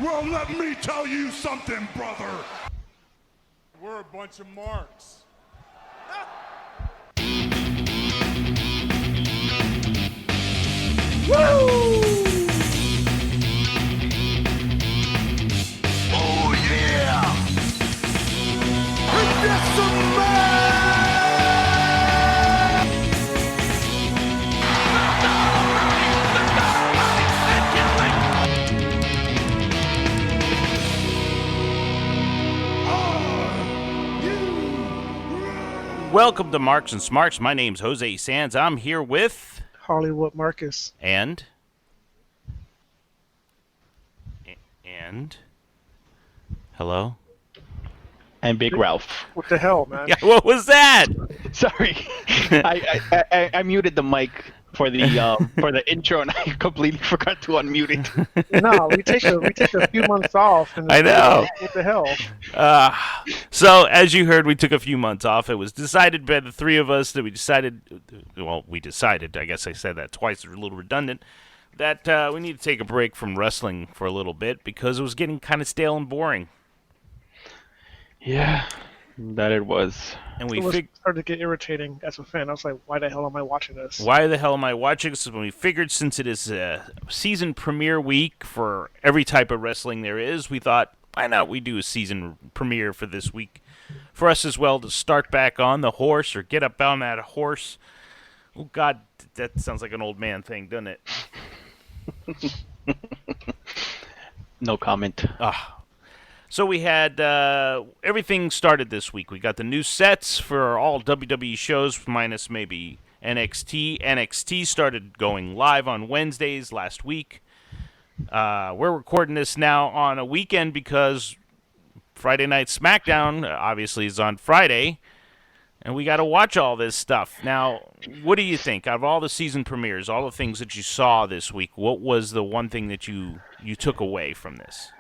Well, let me tell you something, brother. We're a bunch of marks. Woo! Oh, yeah! And get some man! Welcome to Marks&Smarks. My name's Jose Sands. I'm here with... Hollywood Marcus. And... Hello? And Big Ralph. What the hell, man? Yeah, what was that? Sorry, I muted the mic for the intro, and I completely forgot to unmute it. No, we take a few months off. And I know. What the hell? So, as you heard, we took a few months off. It was decided by the three of us that we decided, I guess I said that twice, it's a little redundant, that we need to take a break from wrestling for a little bit because it was getting kind of stale and boring. Yeah, that it was. And It started to get irritating as a fan. I was like, why the hell am I watching this? Why the hell am I watching this? When we figured since it is a season premiere week for every type of wrestling there is, we thought, why not we do a season premiere for this week for us as well to start back on the horse or get up on that horse. Oh, God, that sounds like an old man thing, doesn't it? No comment. So we had everything started this week. We got the new sets for all WWE shows minus maybe NXT. NXT started going live on Wednesdays last week. We're recording this now on a weekend because Friday Night SmackDown obviously is on Friday, and we got to watch all this stuff. Now, what do you think? Out of all the season premieres, all the things that you saw this week, what was the one thing that you took away from this?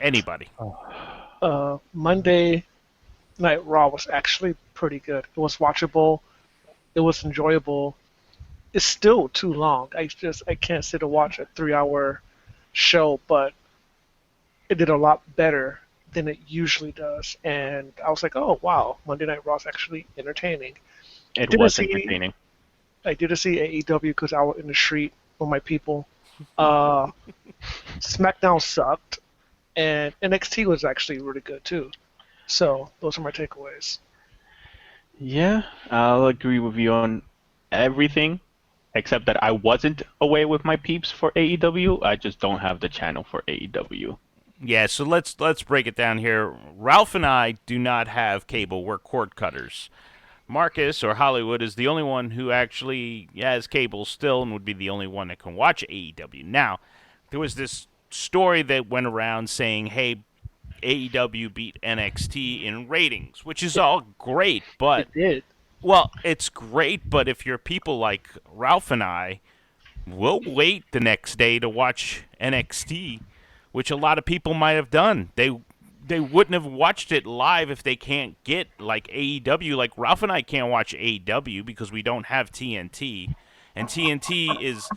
Anybody? Monday Night Raw was actually pretty good. It was watchable. It was enjoyable. It's still too long. I can't sit and watch a 3-hour show, but it did a lot better than it usually does. And I was like, oh, wow, Monday Night Raw is actually entertaining. It was entertaining. I didn't see AEW because I was in the street with my people. SmackDown sucked. And NXT was actually really good, too. So, those are my takeaways. Yeah, I'll agree with you on everything, except that I wasn't away with my peeps for AEW. I just don't have the channel for AEW. Yeah, so let's break it down here. Ralph and I do not have cable. We're cord cutters. Marcus, or Hollywood, is the only one who actually has cable still and would be the only one that can watch AEW. Now, there was this story that went around saying, hey, AEW beat NXT in ratings, which is all great, but It did. Well, it's great, but if you're people like Ralph and I, we'll wait the next day to watch NXT, which a lot of people might have done. They wouldn't have watched it live if they can't get like AEW. Like Ralph and I can't watch AEW because we don't have TNT, and TNT is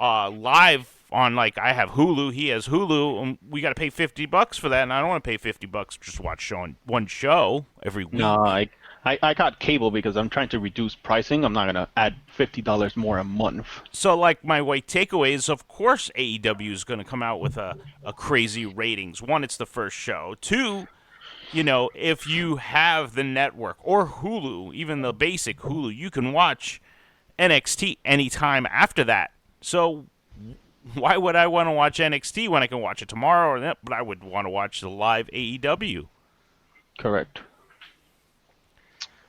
live on, like, I have Hulu, he has Hulu, and we got to pay $50 for that, and I don't want to pay $50 just to watch one show every week. No, I got cable because I'm trying to reduce pricing. I'm not going to add $50 more a month. So, like, my white takeaway is, of course, AEW is going to come out with a crazy ratings. One, it's the first show. Two, if you have the network or Hulu, even the basic Hulu, you can watch NXT anytime after that. So why would I want to watch NXT when I can watch it tomorrow? But I would want to watch the live AEW. Correct.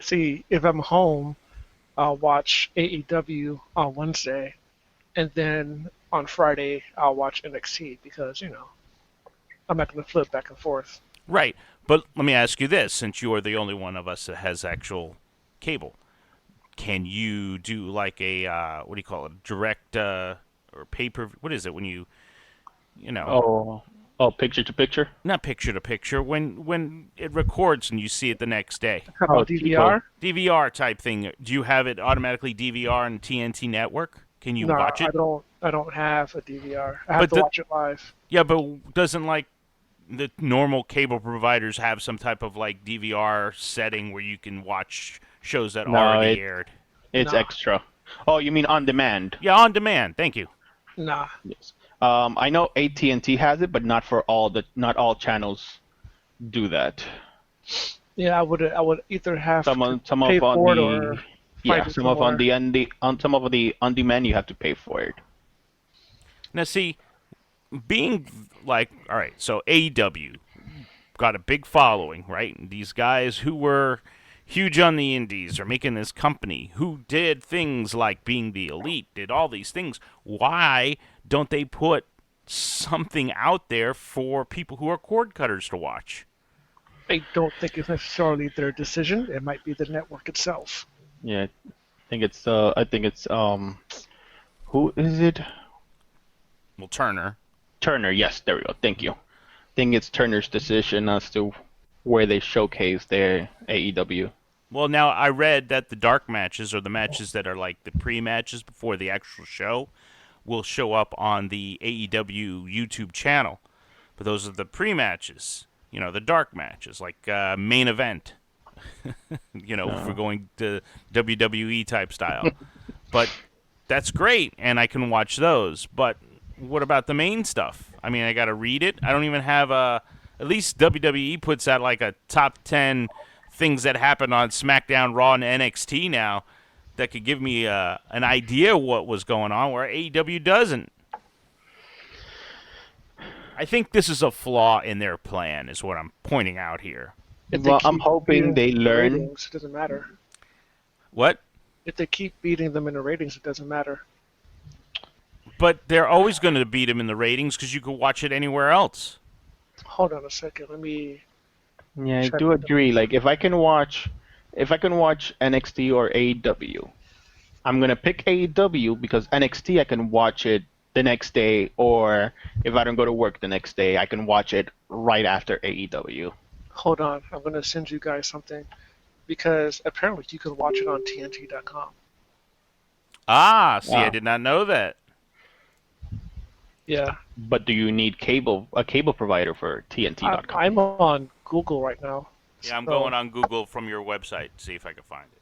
See, if I'm home, I'll watch AEW on Wednesday, and then on Friday I'll watch NXT because, I'm not going to flip back and forth. Right. But let me ask you this, since you are the only one of us that has actual cable. Can you do like a, what do you call it, direct or paper? What is it when you Oh, picture to picture? Not picture to picture. When it records and you see it the next day. How about DVR? DVR type thing. Do you have it automatically DVR on TNT network? Can you No, watch it? I don't have a DVR. I have But to watch it live. Yeah, but doesn't like the normal cable providers have some type of like DVR setting where you can watch shows that No, already aired? It's Nah. extra. Oh, you mean on demand? Yeah, on demand. Thank you. Nah. Yes. I know AT&T has it, but not all channels do that. Yeah, I would either have Some to some pay of on for it the or find it some of on somewhere. some of the on demand you have to pay for it. Now, see, being like, all right, so AEW got a big following, right? And these guys who were huge on the indies are making this company who did things like being the elite, did all these things. Why don't they put something out there for people who are cord cutters to watch? I don't think it's necessarily their decision. It might be the network itself. Yeah, I think it's who is it? Well, Turner. Turner. Yes, there we go. Thank you. I think it's Turner's decision as to where they showcase their AEW. Well, now I read that the dark matches, or the matches that are like the pre-matches before the actual show, will show up on the AEW YouTube channel. But those are the pre-matches, the dark matches, like main event, if we're going to WWE type style. But that's great, and I can watch those. But what about the main stuff? I mean, I got to read it. I don't even have at least WWE puts out like a top 10 things that happen on SmackDown, Raw, and NXT now that could give me an idea what was going on, where AEW doesn't. I think this is a flaw in their plan, is what I'm pointing out here. If they Well, keep I'm hoping beating they them in the learn. ratings, it doesn't matter. What? If they keep beating them in the ratings, it doesn't matter. But they're always going to beat them in the ratings because you could watch it anywhere else. Hold on a second. Let me. Yeah, I Check do it. agree. Like if I can watch NXT or AEW, I'm gonna pick AEW because NXT I can watch it the next day, or if I don't go to work the next day, I can watch it right after AEW. Hold on. I'm gonna send you guys something because apparently you can watch it on TNT.com. Ah, see, I Wow. did not know that. Yeah. But do you need a cable provider for TNT.com? I'm on Google right now. Yeah, I'm So going on Google from your website to see if I can find it.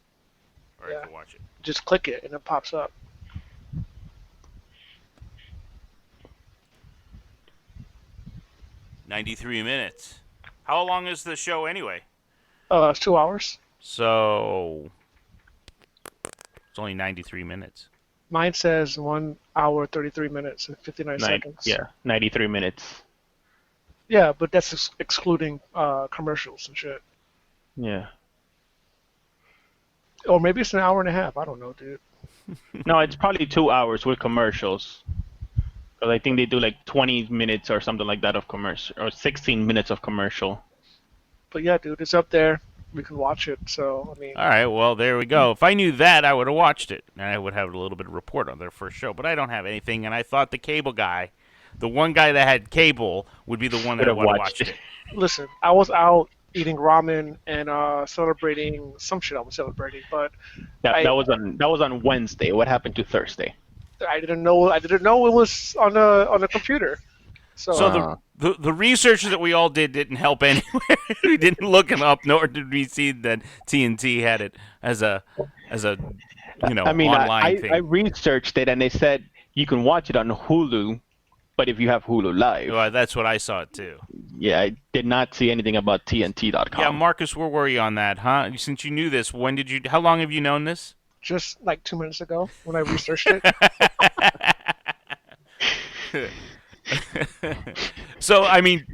Or I Yeah. can watch it. Just click it and it pops up. $93 How long is the show anyway? It's 2 hours. So it's only 93 minutes. Mine says 1 hour, 33 minutes, and 59 seconds. Yeah, 93 minutes. Yeah, but that's excluding commercials and shit. Yeah. Or maybe it's an hour and a half. I don't know, dude. No, it's probably 2 hours with commercials. Because I think they do like 20 minutes or something like that of commercial, or 16 minutes of commercial. But yeah, dude, it's up there. We can watch it. So, I mean, All right, well, there we go. If I knew that, I would have watched it. And I would have a little bit of report on their first show. But I don't have anything, and I thought the cable guy, the one guy that had cable, would be the one that Would have would have watched watched it. it. listen, I was out eating ramen and celebrating some shit I was celebrating, but That was on Wednesday. What happened to Thursday? I didn't know it was on a computer. So, So the research that we all did didn't help anywhere. We didn't look it up, nor did we see that TNT had it as a I mean, online thing. I researched it and they said you can watch it on Hulu, but if you have Hulu Live, Well, that's what I saw it too. yeah, I did not see anything about TNT.com. Yeah, Marcus, where were you on that, huh? Since you knew this, how long have you known this? just like 2 minutes ago when I researched it. So I mean,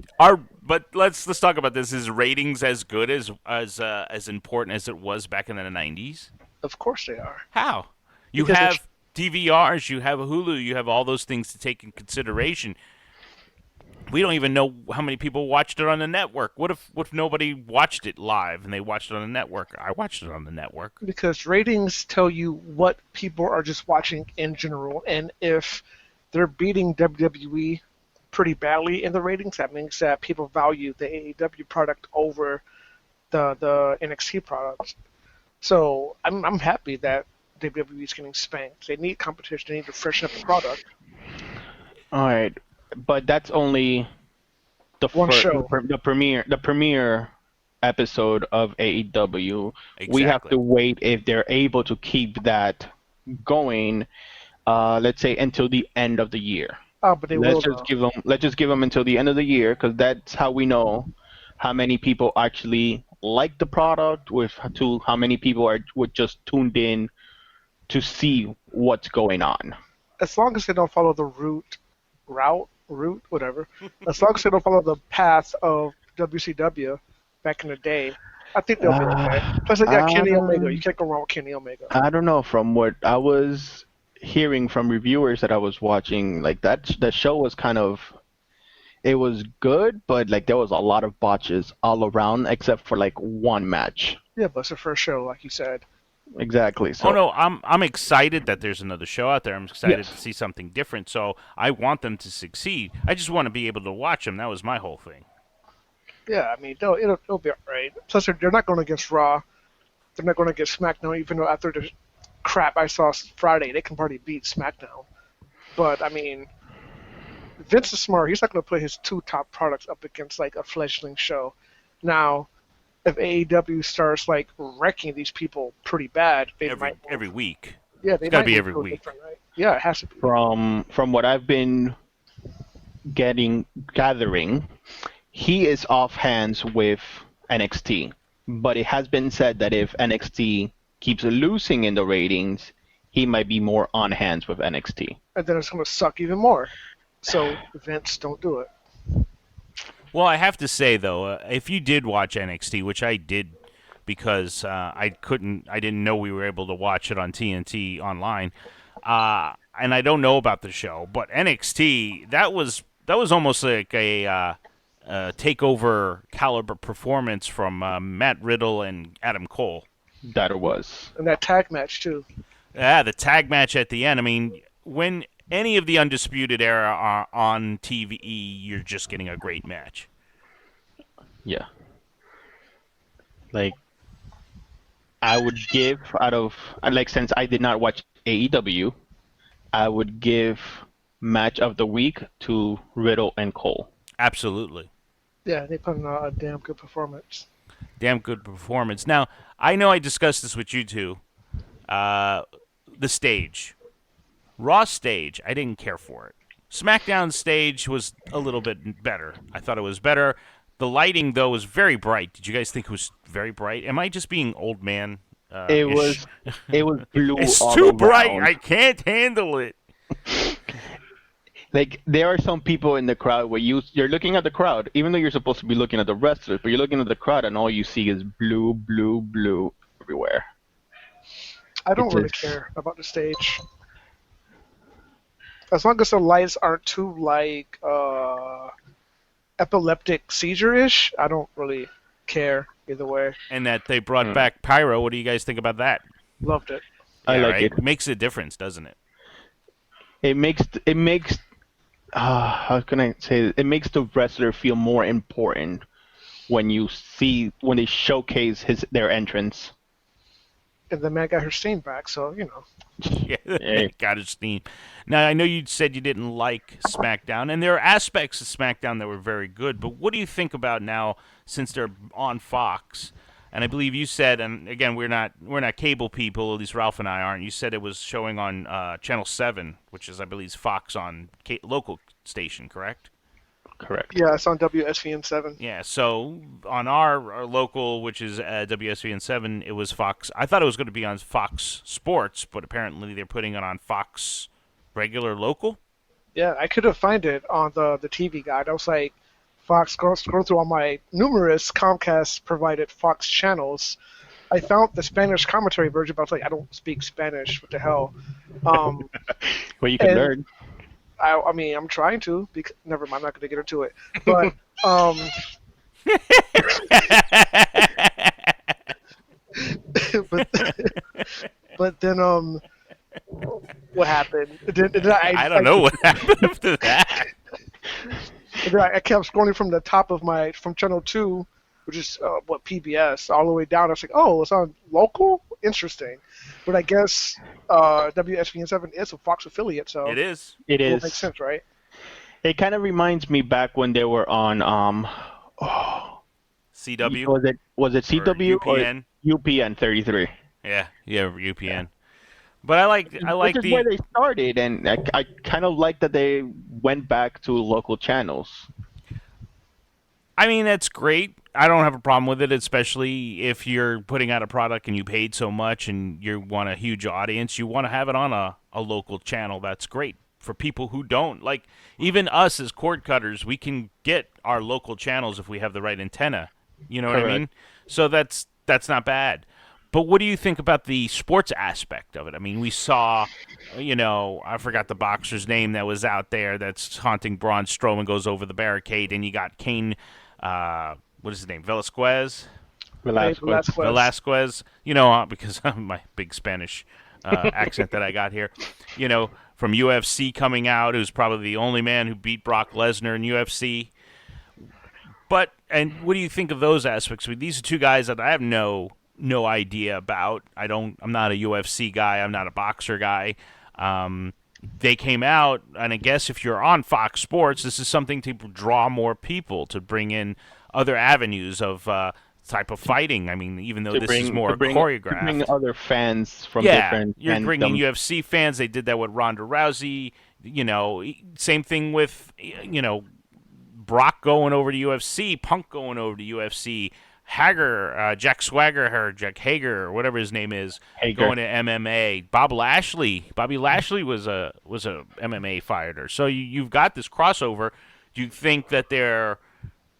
but let's talk about this. Is ratings as good as important as it was back in the 90s? Of course they are. How? You Because have DVRs, you have Hulu, you have all those things to take in consideration. We don't even know how many people watched it on the network. What if nobody watched it live and they watched it on the network? I watched it on the network. Because ratings tell you what people are just watching in general, and if they're beating WWE pretty badly in the ratings, that means that people value the AEW product over the NXT product. So I'm happy that WWE's getting spanked. They need competition. They need to freshen up the product. All right, but that's only the One show. the premiere episode of AEW. We have Exactly. to wait if they're able to keep that going. Let's say until the end of the year. Oh, but they will. Let's just give them until the end of the year, because that's how we know how many people actually like the product, to how many people would just tuned in to see what's going on. As long as they don't follow the whatever. As long as they don't follow the path of WCW back in the day, I think they'll be okay. Plus, they got Kenny Omega. You can't go wrong with Kenny Omega. I don't know. From what I was hearing from reviewers that I was watching, like the show was it was good, but like there was a lot of botches all around, except for like one match. Yeah, but it's the first show, like you said. Exactly. So. Oh no, I'm excited that there's another show out there. I'm excited Yes. to see something different. So I want them to succeed. I just want to be able to watch them. That was my whole thing. Yeah, I mean, it'll be alright. Plus, they're not going against Raw. They're not going against SmackDown, even though after the crap I saw Friday, they can probably beat SmackDown. But, I mean, Vince is smart. He's not going to put his two top products up against, like, a fledgling show. Now, if AEW starts, like, wrecking these people pretty bad, they might... Every week. Yeah, they It's gotta might be move every to a week. different, right? Yeah, it has to be. From what I've been gathering, he is off hands with NXT. But it has been said that if NXT keeps losing in the ratings, he might be more on hands with NXT. And then it's going to suck even more. So, Vince, don't do it. Well, I have to say though, if you did watch NXT, which I did, because I didn't know we were able to watch it on TNT online, and I don't know about the show, but NXT that was almost like a takeover caliber performance from Matt Riddle and Adam Cole. That it was. And that tag match, too. Yeah, the tag match at the end. I mean, when any of the Undisputed Era are on TV, you're just getting a great match. Yeah. Like, I would give since I did not watch AEW, I would give match of the week to Riddle and Cole. Absolutely. Yeah, they put in a damn good performance. Damn good performance. Now, I know I discussed this with you two. The stage. Raw stage, I didn't care for it. SmackDown stage was a little bit better. I thought it was better. The lighting, though, was very bright. Did you guys think it was very bright? Am I just being old man? It was blue. It's all too bright. around. I can't handle it. Like, there are some people in the crowd where you're looking at the crowd, even though you're supposed to be looking at the wrestlers, but you're looking at the crowd and all you see is blue, blue, blue everywhere. I don't really care about the stage. As long as the lights aren't too, like, epileptic seizure-ish, I don't really care either way. And that they brought back Pyro. What do you guys think about that? Loved it. I Yeah, like right? it. It makes a difference, doesn't it? It makes how can I say it? It makes the wrestler feel more important when they showcase their entrance. And the man got her steam back, so, you know. Yeah, got his steam. Now, I know you said you didn't like SmackDown, and there are aspects of SmackDown that were very good, but what do you think about now, since they're on Fox? And I believe you said, and again, we're not cable people, at least Ralph and I aren't. You said it was showing on Channel 7, which is, I believe, Fox on local station, correct? Correct. Yeah, it's on WSVN7. Yeah, so on our local, which is WSVN7, it was Fox. I thought it was going to be on Fox Sports, but apparently they're putting it on Fox regular local. Yeah, I couldn't find it on the TV guide. I was like, Fox, scroll through all my numerous Comcast-provided Fox channels. I found the Spanish commentary version, but I was like, I don't speak Spanish. What the hell? Well, you can learn. I mean, I'm trying to. Never mind, I'm not going to get into it. But, but then, what happened? I don't know what happened after that. I kept scrolling from the top of from channel 2, which is PBS, all the way down. I was like, oh, it's on local? interesting. But I guess WSBN7 is a Fox affiliate, so It is. It it is. makes sense, right? It kind of reminds me back when they were on CW. was it CW or UPN? UPN 33? Yeah, UPN. But I like Which is where they started, and I kind of like that they went back to local channels. I mean, that's great. I don't have a problem with it, especially if you're putting out a product and you paid so much and you want a huge audience. You want to have it on a local channel. That's great. For people who don't, like even us as cord cutters, we can get our local channels if we have the right antenna. You know what I Correct. mean? So that's not bad. But what do you think about the sports aspect of it? I mean, we saw, I forgot the boxer's name that was out there that's haunting Braun Strowman, goes over the barricade, and you got Kane, what is his name, Velasquez? Velasquez, because of my big Spanish accent that I got here, from UFC coming out, who's probably the only man who beat Brock Lesnar in UFC. And what do you think of those aspects? I mean, these are two guys that I have no idea about. I'm not a UFC guy. I'm not a boxer guy. They came out, and I guess if you're on Fox Sports, this is something to draw more people, to bring in other avenues of type of fighting. I mean, even though this is more choreographed. To bring other fans from yeah, different you're bringing fandoms. UFC fans. They did that with Ronda Rousey. Same thing with, Brock going over to UFC, Punk going over to UFC, Jack Hager, or whatever his name is, going to MMA. Bobby Lashley was a MMA fighter. So you've got this crossover. Do you think that they're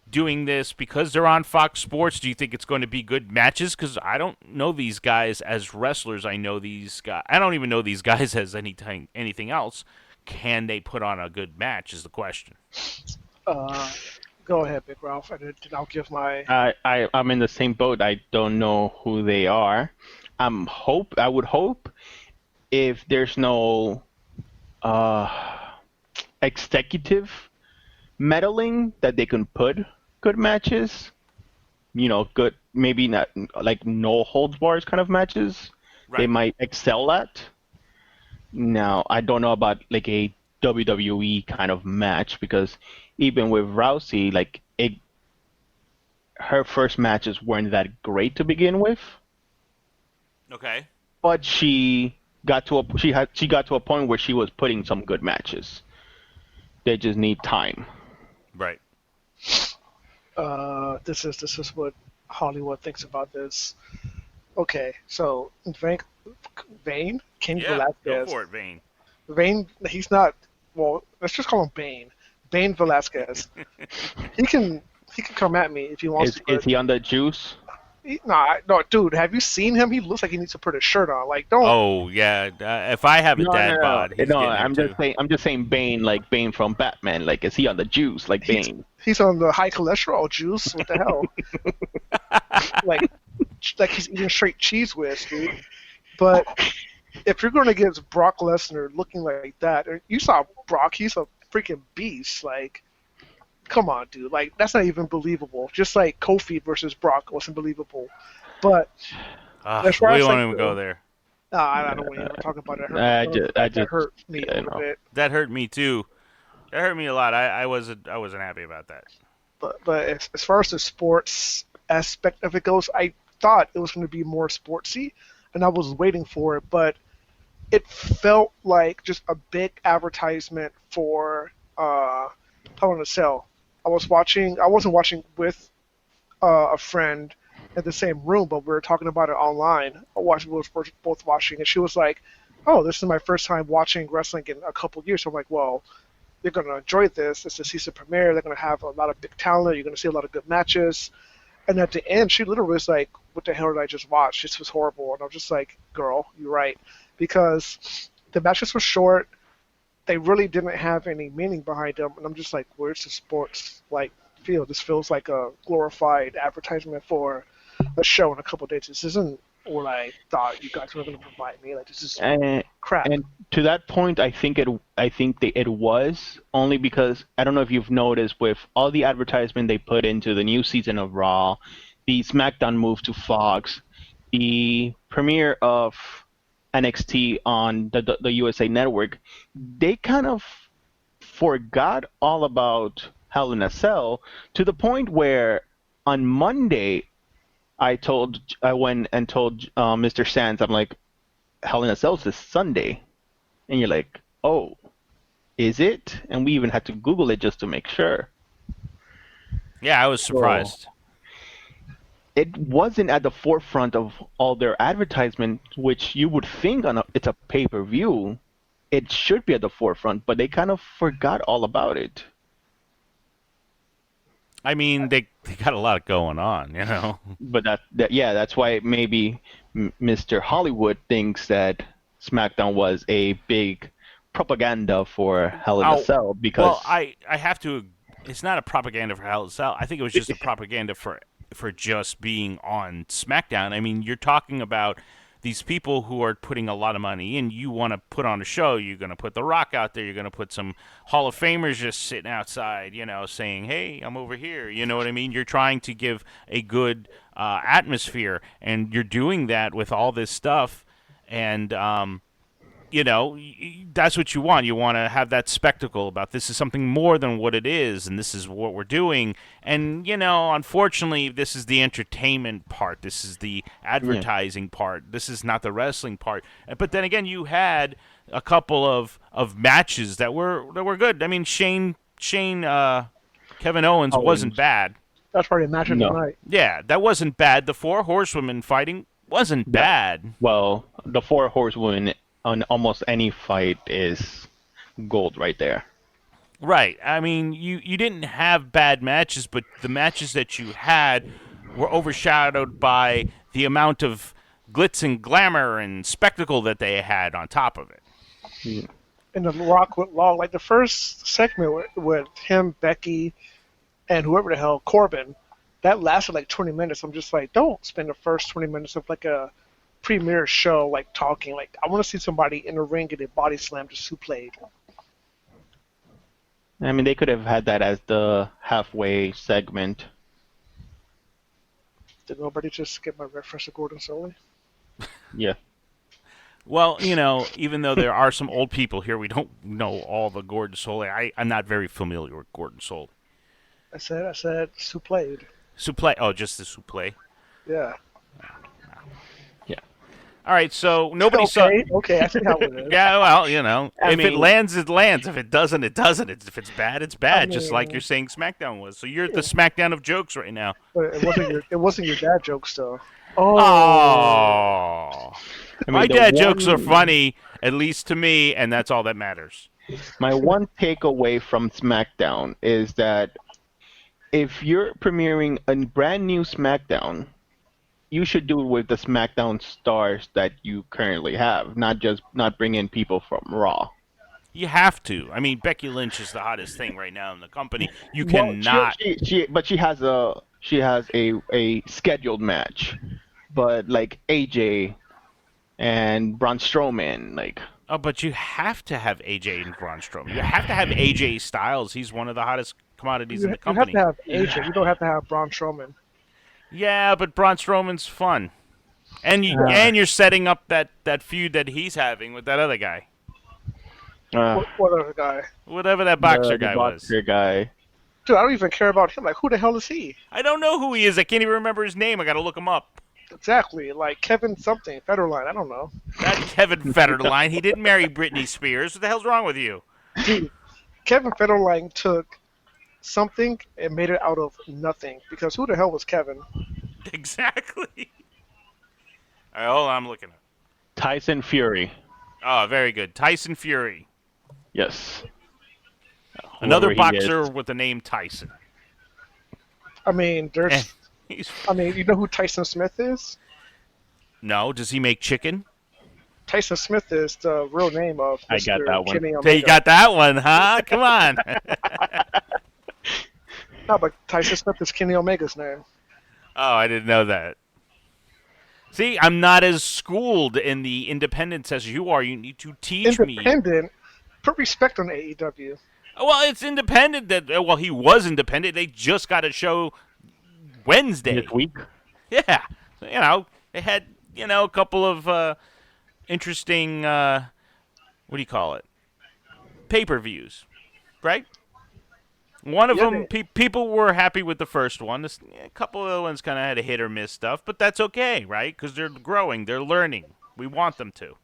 doing this because they're on Fox Sports? Do you think it's going to be good matches? Because I don't know these guys as wrestlers. I know these guys. I don't even know these guys as anything else. Can they put on a good match is the question. Go ahead, Big Ralph, and I'll give my. I'm in the same boat. I don't know who they are. I would hope if there's no executive meddling that they can put good matches. Good, maybe not like no holds bars kind of matches. Right. They might excel at. Now, I don't know about like a WWE kind of match, because even with Rousey, her first matches weren't that great to begin with. Okay. But she got to a point where she was putting some good matches. They just need time. Right. This is what Hollywood thinks about this. Okay, so Vane, King Velasquez. Go for it, Vane. Vane, he's not. Well, let's just call him Bane. Bane Velasquez. he can come at me if he wants to. Is he on the juice? No, dude. Have you seen him? He looks like he needs to put his shirt on. Like, don't. Oh yeah. If I have a dad bod, he's I'm just saying Bane, like Bane from Batman. Like, is he on the juice, like Bane? He's on the high cholesterol juice. What the hell? like he's eating straight cheese whiz, dude. But if you're going to get Brock Lesnar looking like that, you saw Brock, he's a freaking beast. Like, come on, dude. Like, that's not even believable. Just like Kofi versus Brock wasn't believable. But we won't even go there. I don't want to talk about it. That hurt me a little bit. That hurt me too. That hurt me a lot. I wasn't happy about that. But as far as the sports aspect of it goes, I thought it was going to be more sportsy, and I was waiting for it, but it felt like just a big advertisement for Hell in a Cell. I wasn't watching with a friend in the same room, but we were talking about it online. We were both watching, and she was like, "Oh, this is my first time watching wrestling in a couple years." So I'm like, "Well, you're going to enjoy this. It's a season premiere. They're going to have a lot of big talent. You're going to see a lot of good matches." And at the end, she literally was like, "What the hell did I just watch? This was horrible." And I was just like, "Girl, you're right." Because the matches were short. They really didn't have any meaning behind them. And I'm just like, where's the sports feel? This feels like a glorified advertisement for a show in a couple of days. This isn't what I thought you guys were going to provide me. Like, this is crap. And to that point, I think it was only because I don't know if you've noticed with all the advertisement they put into the new season of Raw, the SmackDown move to Fox, the premiere of NXT on the USA Network, they kind of forgot all about Hell in a Cell to the point where on Monday I went and told Mr. Sands, I'm like, Hell in a Cell's this Sunday, and you're like, oh, is it? And we even had to Google it just to make sure. Yeah, I was surprised. It wasn't at the forefront of all their advertisement, which you would think it's a pay-per-view. It should be at the forefront, but they kind of forgot all about it. I mean, they got a lot going on, you know. But that's why maybe Mr. Hollywood thinks that SmackDown was a big propaganda for Hell in a Cell because. Well, I have to. It's not a propaganda for Hell in a Cell. I think it was just a propaganda for just being on SmackDown. I mean, you're talking about these people who are putting a lot of money in. You want to put on a show. You're going to put The Rock out there. You're going to put some Hall of Famers just sitting outside, you know, saying, hey, I'm over here. You know what I mean? You're trying to give a good atmosphere, and you're doing that with all this stuff. And, you know, that's what you want. You want to have that spectacle about this is something more than what it is, and this is what we're doing. And, you know, unfortunately, this is the entertainment part. This is the advertising part. This is not the wrestling part. But then again, you had a couple of matches that were good. I mean, Kevin Owens wasn't bad. That's probably a match of the night. Yeah, that wasn't bad. The Four Horsewomen fighting wasn't bad. Well, the Four Horsewomen on almost any fight is gold right there. Right. I mean, you didn't have bad matches, but the matches that you had were overshadowed by the amount of glitz and glamour and spectacle that they had on top of it. Yeah. And the Rock went long. Like the first segment with him, Becky, and whoever the hell, Corbin, that lasted like 20 minutes. I'm just like, don't spend the first 20 minutes of like a premiere show like talking. Like, I want to see somebody in the ring get a body slam to suplex. I mean, they could have had that as the halfway segment. Did nobody just get my reference to Gordon Soley? Yeah. Well, you know, even though there are some old people here, we don't know all the Gordon Soley. I'm not very familiar with Gordon Soley. I said suplex. Suplex. Oh, just the suplex. Yeah. All right, so nobody saw. Okay, I see how it is. Yeah, well, you know, I if it mean- lands, it lands. If it doesn't, it doesn't. If it's bad, it's bad. Just like you're saying SmackDown was. So you're at the SmackDown of jokes right now. But it wasn't your dad jokes though. Oh, I mean, my the dad jokes are one- funny, at least to me, and that's all that matters. My one takeaway from SmackDown is that if you're premiering a brand new SmackDown, you should do it with the SmackDown stars that you currently have, not bring in people from Raw. You have to. I mean, Becky Lynch is the hottest thing right now in the company. You Well, cannot. But she has a scheduled match, but like AJ and Braun Strowman, like. Oh, but you have to have AJ and Braun Strowman. You have to have AJ Styles. He's one of the hottest commodities in the company. You have to have AJ. You don't have to have Braun Strowman. Yeah, but Braun Strowman's fun, and you're setting up that feud that he's having with that other guy, What other guy? whatever that boxer guy was. Boxer guy. Dude, I don't even care about him. Like, who the hell is he? I don't know who he is. I can't even remember his name. I got to look him up. Exactly. Like Kevin something, Federline. I don't know. That Kevin Federline. He didn't marry Britney Spears. What the hell's wrong with you? Dude, Kevin Federline took something and made it out of nothing. Because who the hell was Kevin? Exactly. All right, hold on. I'm looking up. Tyson Fury. Oh, very good. Tyson Fury. Yes. Another Whoever he boxer is. with the name Tyson. I mean, there's. I mean, you know who Tyson Smith is? No, does he make chicken? Tyson Smith is the real name of Mr. I got that one. Kenny Hey, Omega. you got that one, huh? Come on. No, but Tyson Smith is Kenny Omega's name. Oh, I didn't know that. See, I'm not as schooled in the independence as you are. You need to teach me. Independent. Put respect on AEW. Well, it's independent. Well, he was independent. They just got a show Wednesday. This week. Yeah, you know, they had a couple of interesting, what do you call it? Pay-per-views, right? One of Yeah, them, people were happy with the first one. A couple of the ones kind of had a hit or miss stuff, but that's okay, right? Because they're growing, they're learning. We want them to.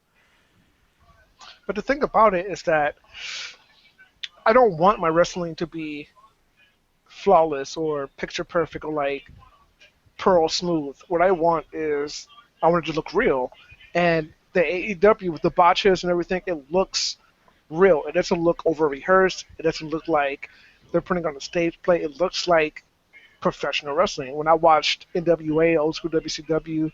But the thing about it is that I don't want my wrestling to be flawless or picture perfect or like pearl smooth. What I want is I want it to look real. And the AEW with the botches and everything, it looks real. It doesn't look over rehearsed. It doesn't look like they're putting on a stage play. It looks like professional wrestling. When I watched NWA, old school WCW,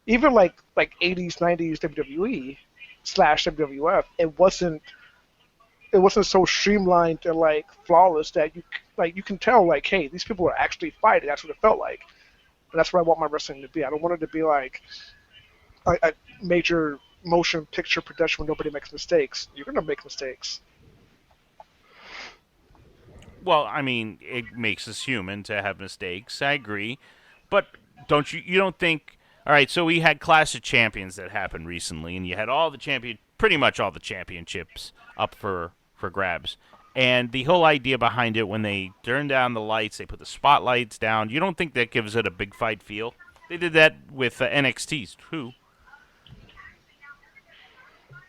even like 80s, 90s WWE slash WWF, it wasn't so streamlined and like flawless that you can tell like, hey, these people are actually fighting. That's what it felt like. And that's what I want my wrestling to be. I don't want it to be like a major motion picture production where nobody makes mistakes. You're gonna make mistakes. Well, I mean, it makes us human to have mistakes. I agree, but don't you? You don't think? All right, so we had Clash of Champions that happened recently, and you had pretty much all the championships up for grabs. And the whole idea behind it, when they turn down the lights, they put the spotlights down. You don't think that gives it a big fight feel? They did that with NXT too.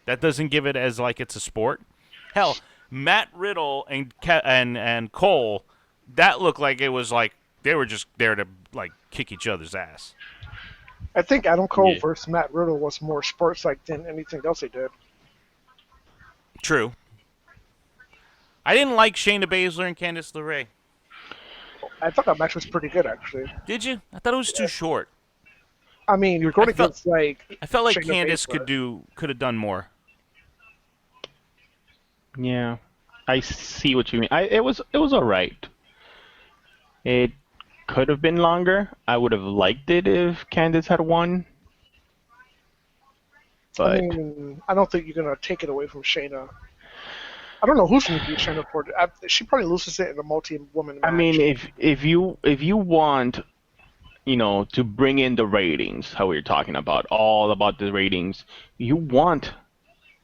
That doesn't give it as like it's a sport. Hell, Matt Riddle and Cole, that looked like it was like they were just there to like kick each other's ass. I think Adam Cole versus Matt Riddle was more sports-like than anything else they did. True. I didn't like Shayna Baszler and Candice LeRae. I thought that match was pretty good, actually. Did you? I thought it was too short. I mean, you're going against like. I felt like Shayna Candice Baszler. could have done more. Yeah, I see what you mean. It was all right. It could have been longer. I would have liked it if Candice had won. But I mean, I don't think you're gonna take it away from Shayna. I don't know who's gonna beat Shayna for it. She probably loses it in a multi-woman match. I mean, if you want, to bring in the ratings, how we were talking about, all about the ratings, you want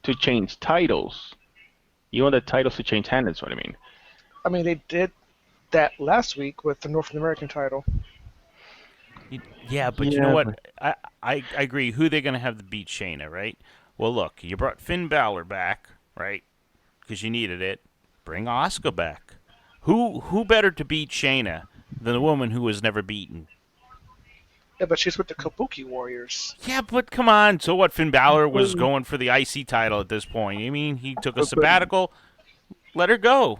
to change titles. You want the titles to change hands, that's what I mean. I mean, they did that last week with the North American title. Yeah, but you know what? I agree. Who they going to have to beat Shayna, right? Well, look, you brought Finn Balor back, right? Because you needed it. Bring Asuka back. Who better to beat Shayna than a woman who was never beaten? Yeah, but she's with the Kabuki Warriors. Yeah, but come on. So what? Finn Balor was going for the IC title at this point. I mean, he took a sabbatical. Let her go.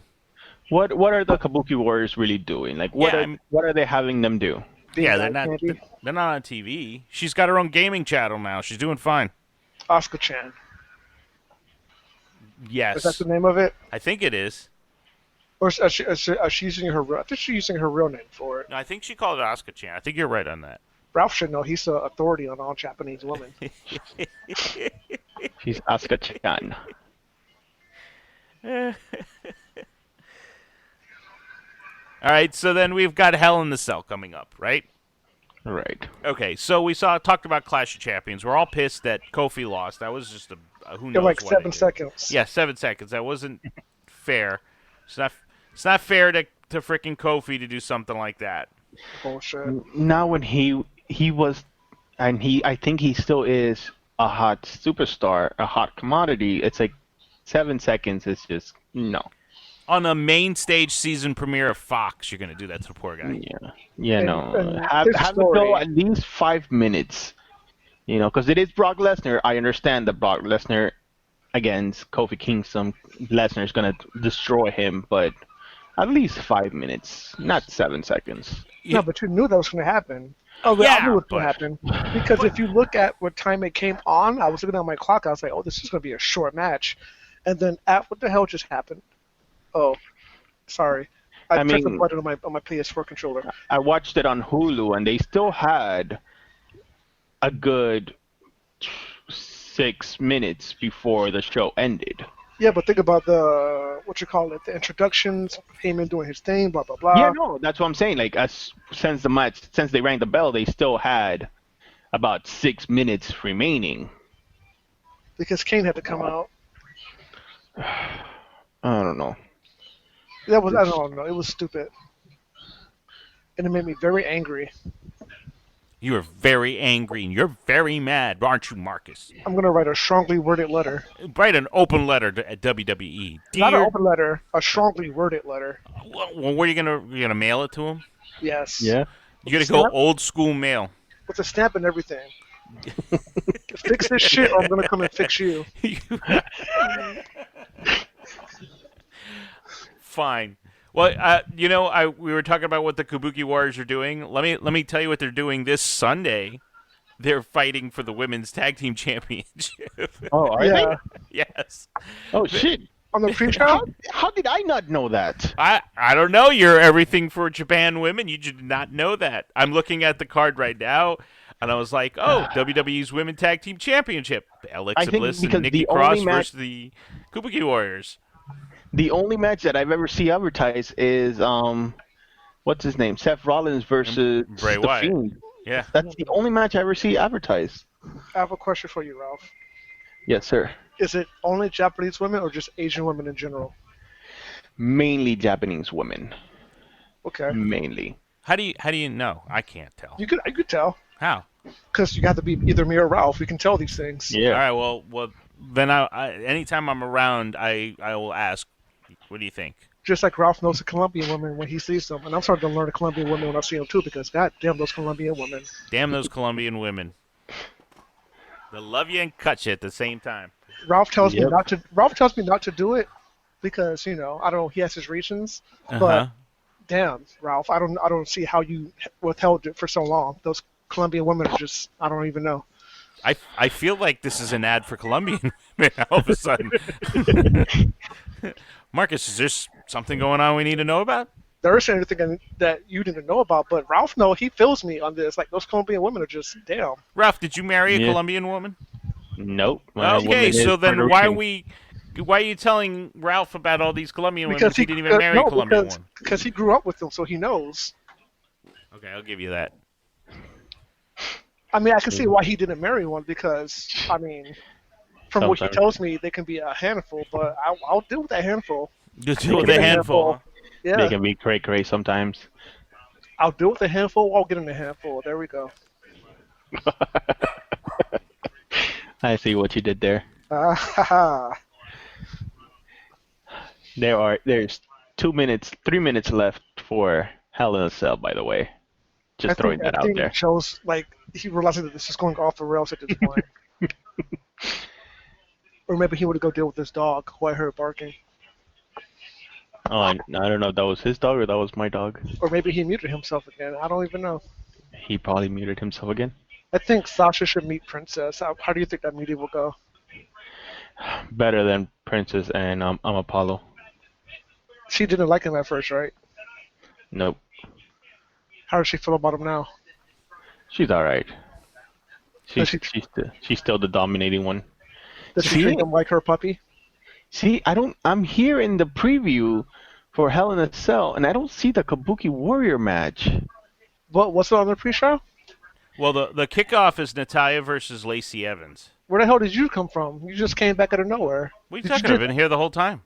What are the Kabuki Warriors really doing? Like, what are they having them do? Yeah, they're not on TV. She's got her own gaming channel now. She's doing fine. Asuka-chan. Yes. Is that the name of it? I think it is. Or is she using her? I think she's using her real name for it. No, I think she called it Asuka-chan. I think you're right on that. Ralph should know. He's the authority on all Japanese women. She's Asuka-chan. All right, so then we've got Hell in the Cell coming up, right? Right. Okay, so we talked about Clash of Champions. We're all pissed that Kofi lost. That was just who knows like what 7 seconds. Yeah, 7 seconds. That wasn't fair. It's not fair to freaking Kofi to do something like that. Bullshit. Now when he was, and I think he still is a hot superstar, a hot commodity. It's like 7 seconds is just no. On a main stage season premiere of Fox, you're gonna do that to the poor guy. Yeah, no. Have it go at least 5 minutes. Because it is Brock Lesnar. I understand that Brock Lesnar against Kofi Kingston, Lesnar's gonna destroy him, but at least 5 minutes, not 7 seconds. No, but you knew that was going to happen. Oh, yeah, I knew it was going to happen. Because if you look at what time it came on, I was looking at my clock. I was like, oh, this is going to be a short match. And then, what the hell just happened? Oh, sorry. I pressed the button on my PS4 controller. I watched it on Hulu, and they still had a good 6 minutes before the show ended. Yeah, but think about the introductions, Heyman doing his thing, blah blah blah. Yeah, no, that's what I'm saying. Like, since they rang the bell, they still had about 6 minutes remaining. Because Kane had to come out. I don't know. I don't know. It was stupid, and it made me very angry. You are very angry and you're very mad, aren't you, Marcus? I'm gonna write a strongly worded letter. Write an open letter to at WWE. Not an Dear, open letter, a strongly worded letter. well, where are you gonna mail it to him? Yes. Yeah. You're gonna go old school mail. With a stamp and everything. Fix this shit, or I'm gonna come and fix you. Fine. Well, we were talking about what the Kabuki Warriors are doing. Let me tell you what they're doing this Sunday. They're fighting for the women's tag team championship. Oh, are Yeah. Yes. Oh shit! On the pre-show? How did I not know that? I don't know. You're everything for Japan women. You did not know that. I'm looking at the card right now, and I was like, oh, WWE's Women Tag Team Championship. Alexa I think Bliss because and Nikki the Cross only match- versus the Kabuki Warriors. The only match that I've ever seen advertised is what's his name? Seth Rollins versus Bray The Wyatt. Fiend. Yeah. That's the only match I ever see advertised. I have a question for you, Ralph. Yes, sir. Is it only Japanese women or just Asian women in general? Mainly Japanese women. Okay. Mainly. How do you know? I can't tell. You could tell. How? Because you got to be either me or Ralph. We can tell these things. Yeah. All right. Well. Then anytime I'm around, I will ask. What do you think? Just like Ralph knows the Colombian women when he sees them. And I'm starting to learn the Colombian women when I see them too, because god damn those Colombian women. Damn those Colombian women. They love you and cut you at the same time. Ralph tells me Yep. not to. Ralph tells me not to do it because I don't know. He has his reasons. Uh-huh. But damn, Ralph, I don't see how you withheld it for so long. Those Colombian women are just I don't even know. I feel like this is an ad for Colombian women all of a sudden. Marcus, is there something going on we need to know about? There isn't anything that you didn't know about, but Ralph, no, he feels me on this. Like those Colombian women are just damn. Ralph, did you marry a Yeah. Colombian woman? Nope. My woman Okay, is so then Puerto why Rican. are you telling Ralph about all these Colombian women if he didn't even marry no, a Colombian one? because he grew up with them, so he knows. Okay, I'll give you that. I mean, I can see why he didn't marry one because I mean, from what he Sometimes. tells me, they can be a handful. But I'll deal with that handful. You deal with Get a in handful. Yeah, They can be cray sometimes. I'll deal with a handful. I'll get in a handful. There we go. I see what you did there. Ha ha. There's 3 minutes left for Hell in a Cell, by the way. Just throwing that out there. Shows like he realizes that this is going off the rails at this point. Or maybe he would go deal with his dog who I heard barking. Oh, I don't know if that was his dog or that was my dog. Or maybe he muted himself again. I don't even know. He probably muted himself again. I think Sasha should meet Princess. How do you think that meeting will go? Better than Princess and Apollo. She didn't like him at first, right? Nope. How does she feel about him now? She's alright. Does She's still the dominating one. Does she treat him like her puppy? See, I'm here in the preview for Hell in a Cell, and I don't see the Kabuki Warrior match. What's on the pre-show? Well, the kickoff is Natalya versus Lacey Evans. Where the hell did you come from? You just came back out of nowhere. What are you Did talking about? I've been here the whole time.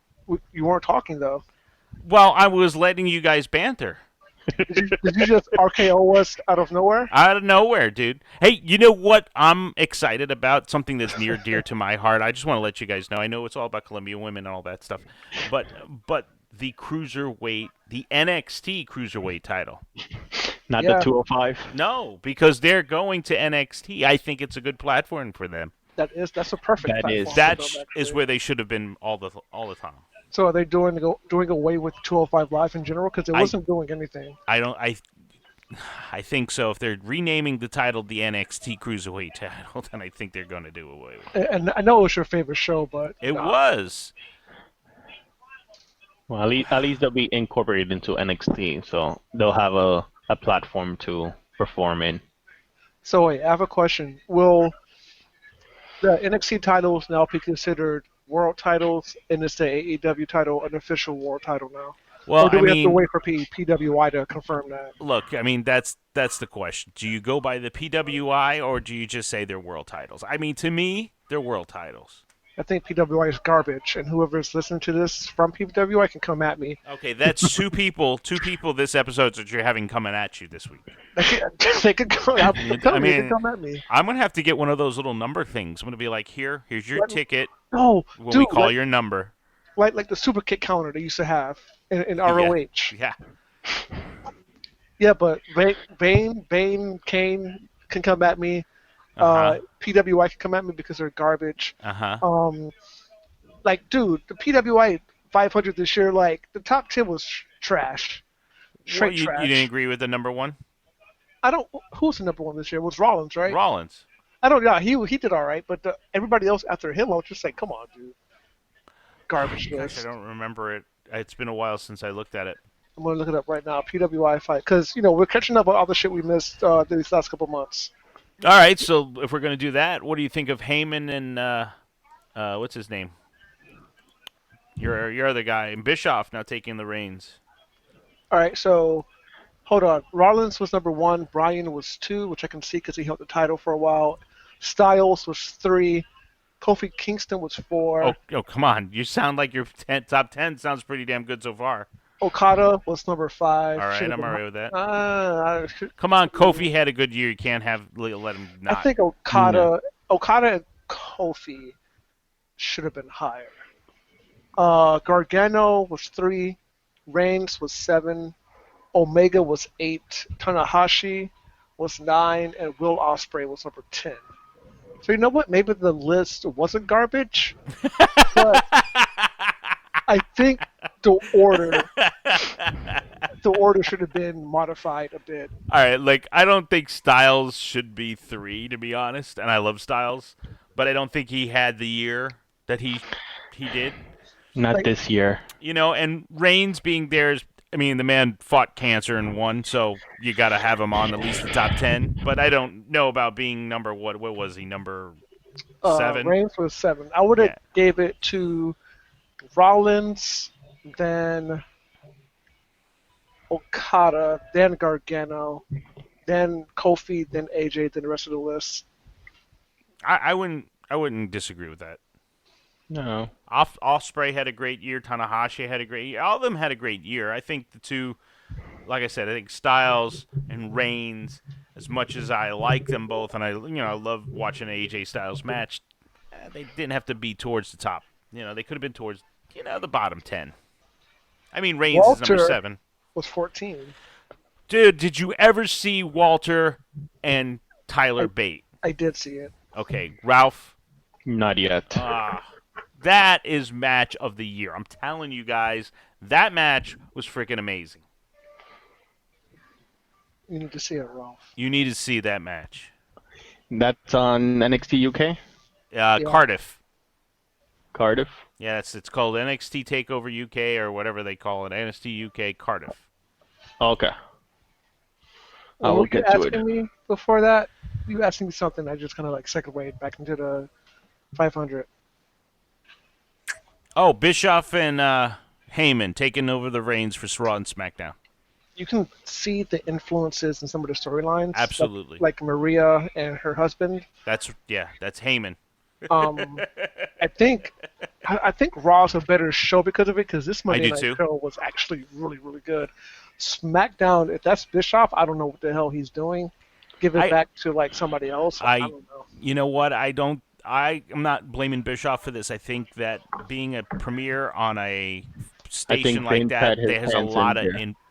You weren't talking though. Well, I was letting you guys banter. Did you just RKO us out of nowhere? Out of nowhere, dude. Hey, you know what I'm excited about? Something that's near dear to my heart. I just want to let you guys know. I know it's all about Colombian women and all that stuff. But the cruiserweight, the NXT cruiserweight title. Not Yeah. the 205. No, because they're going to NXT. I think it's a good platform for them. That's a perfect. That platform is- for That them, is actually. where they should have been all the time. So are they doing away with 205 Live in general? Because it wasn't doing anything. I think so. If they're renaming the title the NXT Cruiserweight title, then I think they're going to do away with it. And I know it was your favorite show, but It was. Well, at least they'll be incorporated into NXT, so they'll have a platform to perform in. So wait, I have a question. Will the NXT titles now be considered world titles, and is the AEW title an official world title now? Well, Or do I we have to mean, wait for PWI to confirm that? look, I mean that's the question. Do you go by the PWI or do you just say they're world titles? I mean, to me, they're world titles. I think PWI is garbage, and whoever's listening to this from PWI can come at me. Okay, that's two people. Two people this episode that you're having coming at you this week. They could come. I They can mean, come at me. I'm gonna have to get one of those little number things. I'm gonna be like, here's your ticket No, when dude, we call like, your number. like the super kick counter they used to have in Yeah. ROH. Yeah. Yeah, but Bane, Kane can come at me. Uh-huh. PWI can come at me because they're garbage. Uh-huh. Like, dude, the PWI 500 this year, like, the top 10 was trash. Straight Well, you trash. didn't agree with the number one? Who's the number one this year? It was Rollins, right? Rollins. Yeah, he did all right, but everybody else after him, I was just like, come on, dude. Garbage Gosh, I list. don't remember it. It's been a while since I looked at it. I'm going to look it up right now. PWI fight. Because, we're catching up on all the shit we missed these last couple months. All right, so if we're going to do that, what do you think of Heyman and what's his name? Your other guy, and Bischoff now taking the reins. All right, so hold on. Rollins was number 1. Bryan was 2, which I can see because he held the title for a while. Styles was 3. Kofi Kingston was 4. Oh, come on. You sound like your top 10 sounds pretty damn good so far. Okada was number 5. All right, Should've I'm been all right with that. Uh, Come on, Kofi had a good year. You can't let him not. I think Okada and Kofi should have been higher. Gargano was 3. Reigns was 7. Omega was 8. Tanahashi was 9. And Will Ospreay was number 10. So you know what? Maybe the list wasn't garbage, but I think the order should have been modified a bit. All right, like I don't think Styles should be 3, to be honest, and I love Styles, but I don't think he had the year that he did. Not this year. And Reigns being there is, I mean, the man fought cancer and won, so you got to have him on at least the top 10. But I don't know about being number what was he, number 7? Reigns was 7. I would have gave it to Rollins, then Okada, then Gargano, then Kofi, then AJ, then the rest of the list. I wouldn't disagree with that. No. Ospreay had a great year. Tanahashi had a great year. All of them had a great year. I think the two, like I said, I think Styles and Reigns, as much as I like them both, and I love watching an AJ Styles match, they didn't have to be towards the top. They could have been towards, the bottom 10. I mean, Reigns is number 7. Was 14. Dude, did you ever see Walter and Tyler Bate? I did see it. Okay, Ralph. Not yet. That is match of the year. I'm telling you guys, that match was freaking amazing. You need to see it, Ralph. You need to see that match. That's on NXT UK? Cardiff. Cardiff? Yeah, it's called NXT TakeOver UK or whatever they call it. NXT UK Cardiff. Okay. I What will were get you to it. asking me before that? You were asking me something. I just kind of segued back into the 500. Oh, Bischoff and Heyman taking over the reins for Raw and SmackDown. You can see the influences in some of the storylines. Absolutely. Like Maria and her husband. That's Heyman. I think Raw's a better show because of it, because this Monday Night too. Show was actually really, really good. SmackDown, if that's Bischoff, I don't know what the hell he's doing. Give it back to somebody else. I don't know. You know what? I'm not blaming Bischoff for this. I think that being a premier on a station like that, there's a lot of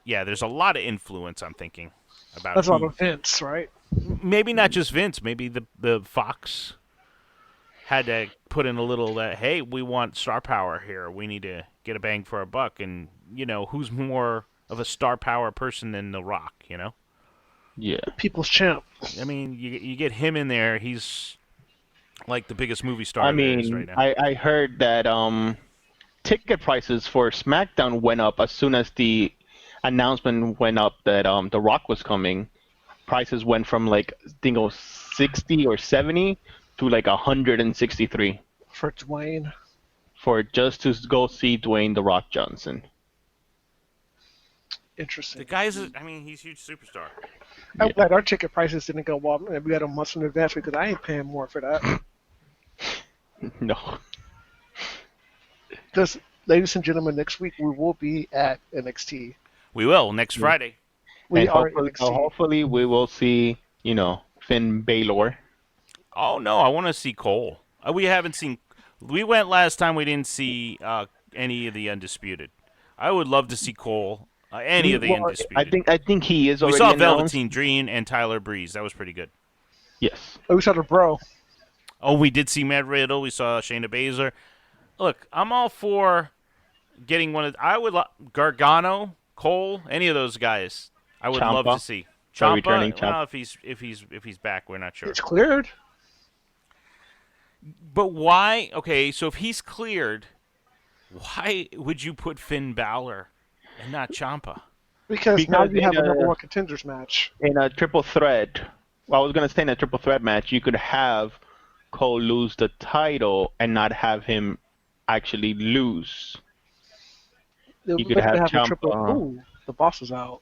there's a lot of influence. I'm thinking about. That's a lot of Vince, right? Maybe not just Vince. Maybe the Fox had to put in a little. Hey, we want star power here. We need to get a bang for our buck. And who's more of a star power person than The Rock? Yeah. People's champ. I mean, you get him in there. He's like the biggest movie star there is right now. I heard that ticket prices for SmackDown went up as soon as the announcement went up that The Rock was coming. Prices went from I think it was 60 or 70 to 163 For Dwayne. for just to go see Dwayne The Rock Johnson. Interesting. The guy's, he's a huge superstar. I'm glad our ticket prices didn't go up. We got a month in advance because I ain't paying more for that. No. Because, ladies and gentlemen, next week we will be at NXT. We will next Friday. We And are at hopefully, NXT. hopefully we will see, Finn Balor. Oh no, I want to see Cole. We haven't seen. We went last time. We didn't see any of the Undisputed. I would love to see Cole. Any of the Undisputed. I think he is We already saw announced. Velveteen Dream and Tyler Breeze. That was pretty good. Yes. Oh, we saw the bro. Oh, we did see Matt Riddle. We saw Shayna Baszler. Look, I'm all for getting one of. I would Gargano, Cole, any of those guys. I would love to see. Returning Ciampa. Well, Ciampa. if he's back, we're not sure. It's cleared. But why? Okay, so if he's cleared, why would you put Finn Balor and not Ciampa? Because now you have a in number one contenders match. In a triple threat, well, I was going to say in a triple threat match, you could have Cole lose the title and not have him actually lose. You could have a Ciampa. triple. Ooh, the boss is out.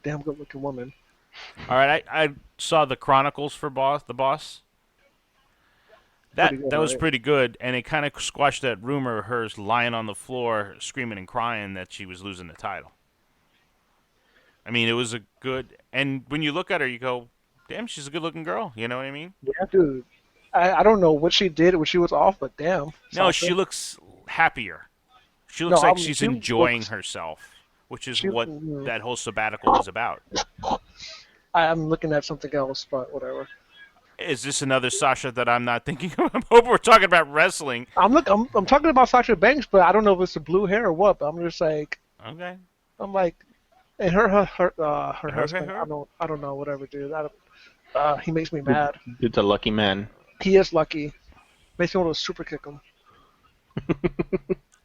Damn good looking woman. All right, I saw the Chronicles for the boss. That was pretty good, and it kind of squashed that rumor of hers lying on the floor, screaming and crying that she was losing the title. I mean, it was a good, and when you look at her, you go, "Damn, she's a good-looking girl." You know what I mean? Yeah, dude. I don't know what she did when she was off, but damn. No, Sasha. she looks happier. She looks like she's she enjoying looks- herself, which is what that whole sabbatical is about. I'm looking at something else, but whatever. Is this another Sasha that I'm not thinking of? I hope we're talking about wrestling. I'm talking about Sasha Banks, but I don't know if it's the blue hair or what. But I'm just like, Okay. I'm like, and her husband. her? I don't know, whatever, dude. He makes me mad. It's a lucky man. He is lucky. Makes me want to super kick him.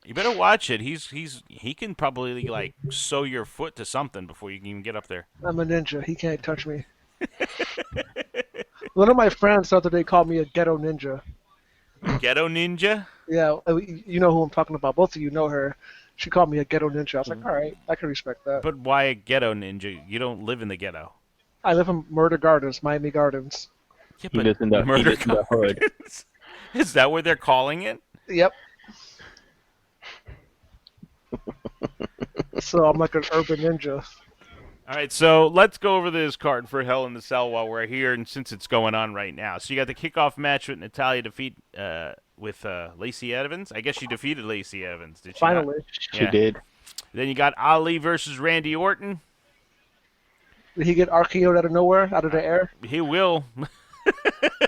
You better watch it. He can probably like sew your foot to something before you can even get up there. I'm a ninja. He can't touch me. One of my friends the other day called me a ghetto ninja. Ghetto ninja? Yeah, you know who I'm talking about. Both of you know her. She called me a ghetto ninja. I was like, all right, I can respect that. But why a ghetto ninja? You don't live in the ghetto. I live in Murder Gardens, Miami Gardens. Yeah, He lives in the hood. Is that what they're calling it? Yep. So I'm like an urban ninja. All right, so let's go over this card for Hell in the Cell while we're here, and since it's going on right now. So you got the kickoff match with Natalya with Lacey Evans. I guess she defeated Lacey Evans, did she? Finally. She did. Then you got Ali versus Randy Orton. Did he get RKO'd out of nowhere, out of the air? He will.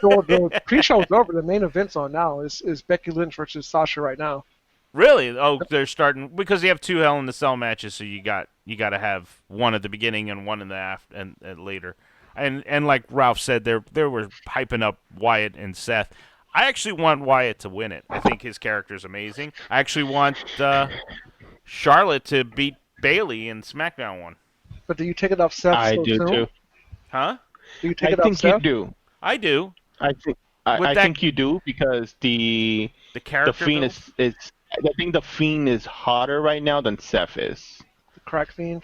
So the pre-show's over. The main event's on now. Is Becky Lynch versus Sasha right now. Really? Oh, they're starting because they have two Hell in the Cell matches, so you got to have one at the beginning and one in the and later. And like Ralph said, they were hyping up Wyatt and Seth. I actually want Wyatt to win it. I think his character is amazing. I actually want Charlotte to beat Bayley in SmackDown one. But do you take it off Seth I so do soon? too. Huh? Do you take I it off think Seth? you do. I do. I think you do because the character Fiend is I think the Fiend is hotter right now than Seth is. The Crack Fiend.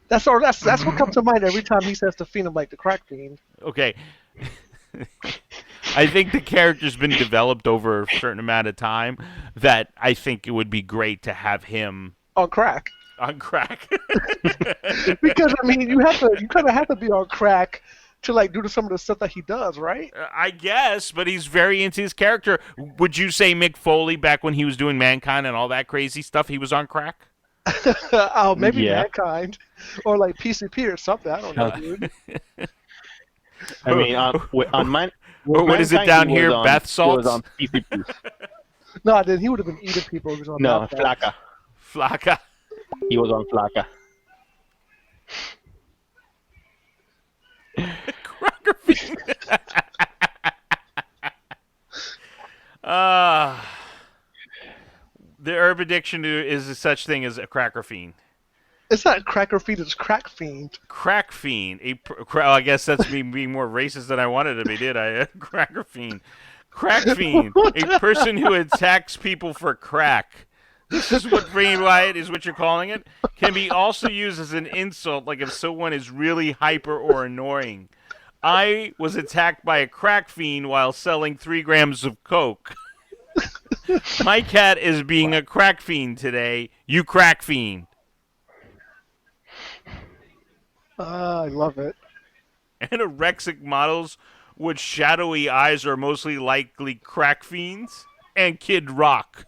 That's what comes to mind every time he says the Fiend. I'm like the Crack Fiend. Okay. I think the character's been developed over a certain amount of time that I think it would be great to have him On crack. on crack. Because I mean, you kind of have to be on crack to like do some of the stuff that he does, right? I guess, but he's very into his character. Would you say Mick Foley back when he was doing Mankind and all that crazy stuff, he was on crack? Oh, maybe Yeah. Mankind or like PCP or something. I don't know, dude. I mean, on mine. What is it down here, bath salts? He was on PCP. No, then he would have been eating people. If he was on No, that. Flacca. Flacca. He was on Flacca. Cracker Fiend. The Urban Dictionary is such thing as a cracker fiend. It's not Cracker Fiend, it's Crack Fiend. Crack fiend. I guess that's me being more racist than I wanted to be, did I? Cracker fiend. Crack fiend. A person who attacks people for crack. This is what Bray Wyatt is what you're calling it. Can be also used as an insult, like if someone is really hyper or annoying. I was attacked by a crack fiend while selling 3 grams of coke. My cat is being a crack fiend today. You crack fiend. I love it. Anorexic models with shadowy eyes are mostly likely crack fiends. And Kid Rock.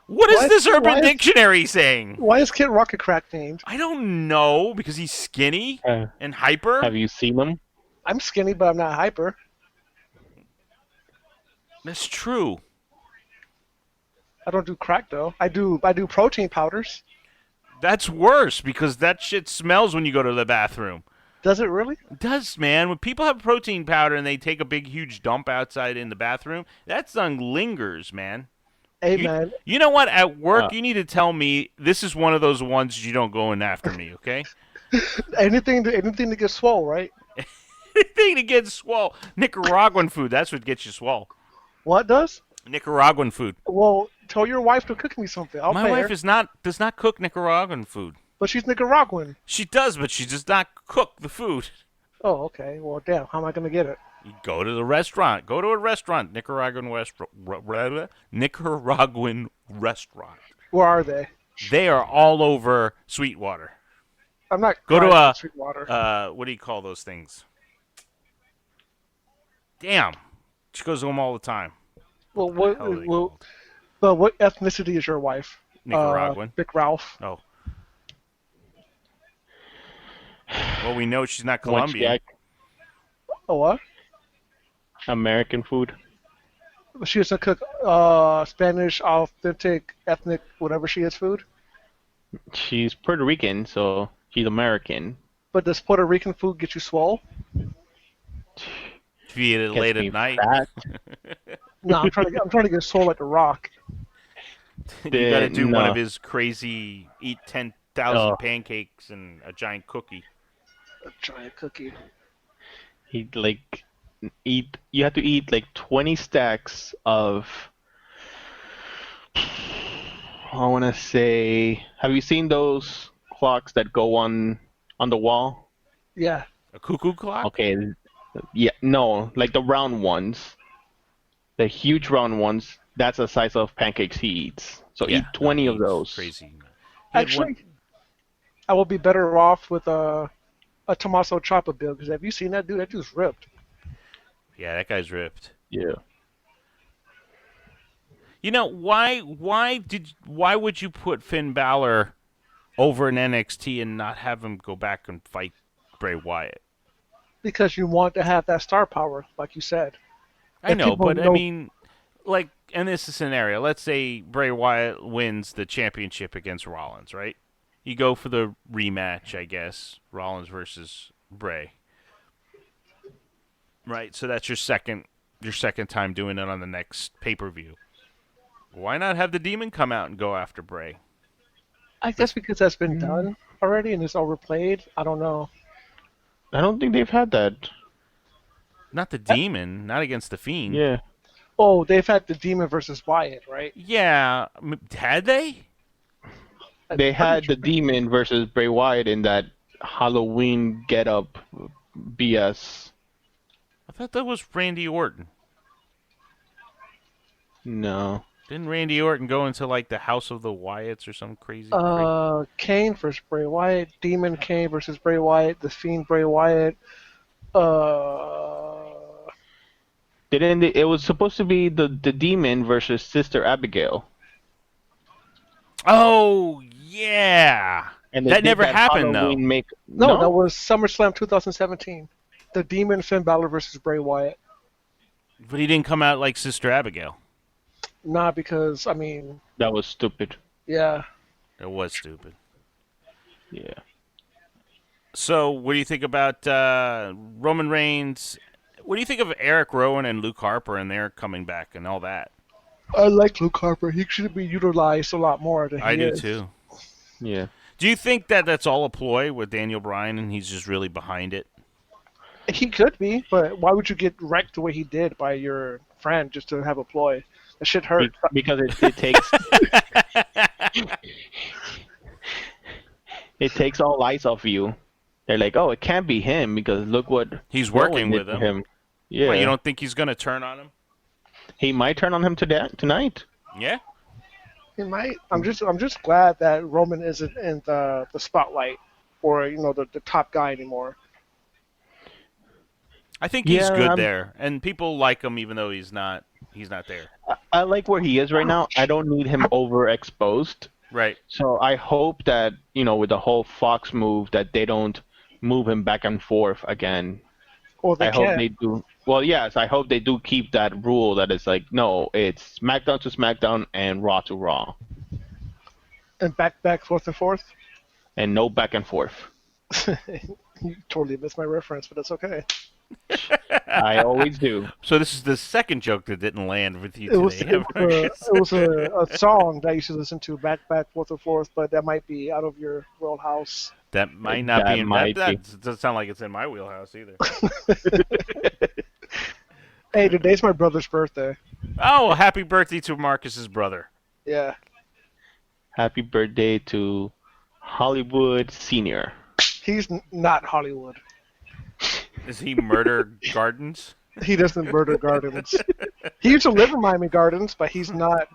What is this Urban Dictionary saying? Why is Kid Rock a crack fiend? I don't know, because he's skinny and hyper. Have you seen them? I'm skinny, but I'm not hyper. That's true. I don't do crack though. I do protein powders. That's worse, because that shit smells when you go to the bathroom. Does it really? It does, man. When people have protein powder and they take a big, huge dump outside in the bathroom, that thing lingers, man. Hey, man. You know what? At work, you need to tell me this is one of those ones you don't go in after me, okay? anything to get swole, right? Anything to get swole. Nicaraguan food, that's what gets you swole. What does? Nicaraguan food. Well, tell your wife to cook me something. I'll My pay wife her. does not cook Nicaraguan food. But she's Nicaraguan. She does, but she does not cook the food. Oh, okay. Well, damn. How am I gonna get it? You go to the restaurant. Go to a restaurant. Nicaraguan restaurant. Where are they? They are all over Sweetwater. I'm not. Go to driving Sweetwater. what do you call those things? Damn. She goes home all the time. Well, What the hell are they called? but what ethnicity is your wife? Nicaraguan. Big Ralph. Oh. Well, we know she's not Once Colombian. Jack, Oh, what? American food. She doesn't cook Spanish, authentic, ethnic, whatever she is food. She's Puerto Rican, so she's American. But does Puerto Rican food get you swole? If you eat it Gets late me at night, fat. No, I'm trying to get swole like The Rock. you got to do one No. of his crazy eat 10,000 Oh. pancakes and a giant cookie. A giant cookie. He you have to eat like 20 stacks of, I want to say, have you seen those clocks that go on the wall? Yeah. A cuckoo clock? Okay, yeah, no, like the round ones, the huge round ones. That's the size of pancakes he eats. So Yeah, eat 20 no, of he's those. Crazy. He had Actually, one- I will be better off with a Tommaso Ciampa build, because have you seen that dude? That dude's ripped. yeah, that guy's ripped. Yeah. You know, why would you put Finn Balor over in NXT and not have him go back and fight Bray Wyatt? Because you want to have that star power, like you said. I And know, people but I know- mean, like, in this scenario, let's say Bray Wyatt wins the championship against Rollins, right? You go for the rematch, I guess, Rollins versus Bray. Right, so that's your second time doing it on the next pay-per-view. Why not have the Demon come out and go after Bray? I guess because that's been done already and it's overplayed. I don't know. I don't think they've had that. Not the Demon, not against the Fiend. Yeah. Oh, they've had the Demon versus Wyatt, right? Yeah, had they? They had the Demon versus Bray Wyatt in that Halloween get-up BS. I thought that was Randy Orton. No. Didn't Randy Orton go into like the House of the Wyatts or some crazy? Kane versus Bray Wyatt, Demon Kane versus Bray Wyatt, the Fiend Bray Wyatt. It was supposed to be the Demon versus Sister Abigail. Oh yeah, And they that did never happened Halloween though. No, that was SummerSlam 2017. The Demon Finn Balor versus Bray Wyatt. But he didn't come out like Sister Abigail. Nah, because I mean, That was stupid. yeah. It was stupid. Yeah. So, what do you think about Roman Reigns? What do you think of Eric Rowan and Luke Harper and their coming back and all that? I like Luke Harper. He should be utilized a lot more than he I do is. too. Yeah. Do you think that that's all a ploy with Daniel Bryan and he's just really behind it? He could be, but why would you get wrecked the way he did by your friend just to have a ploy? That shit hurt. Because it takes It takes all eyes off you. They're like, oh, it can't be him because look what He's Rowan working did with to him. Yeah, Well, you don't think he's gonna turn on him? he might turn on him tonight. Yeah. He might. I'm just glad that Roman isn't in the spotlight or the top guy anymore. I think he's Yeah, good there, and people like him even though he's not there. I like where he is right now. I don't need him overexposed. Right. So I hope that with the whole Fox move that they don't move him back and forth again. Or they I hope can. they do. Well, yes, I hope they do keep that rule that it's like, no, it's SmackDown to SmackDown and Raw to Raw, And back, forth and forth. and no back and forth. You totally missed my reference, but it's okay. I always do. So this is the second joke that didn't land with you It was, today. it was a song that I used to listen to back, forth and forth, but that might be out of your wheelhouse. That might not That be. might That be. doesn't sound like it's in my wheelhouse either. Hey, today's my brother's birthday. Oh, well, happy birthday to Marcus's brother. Yeah. Happy birthday to Hollywood Senior. He's not Hollywood. Is he Murder Gardens? He doesn't murder gardens. He used to live in Miami Gardens, but he's not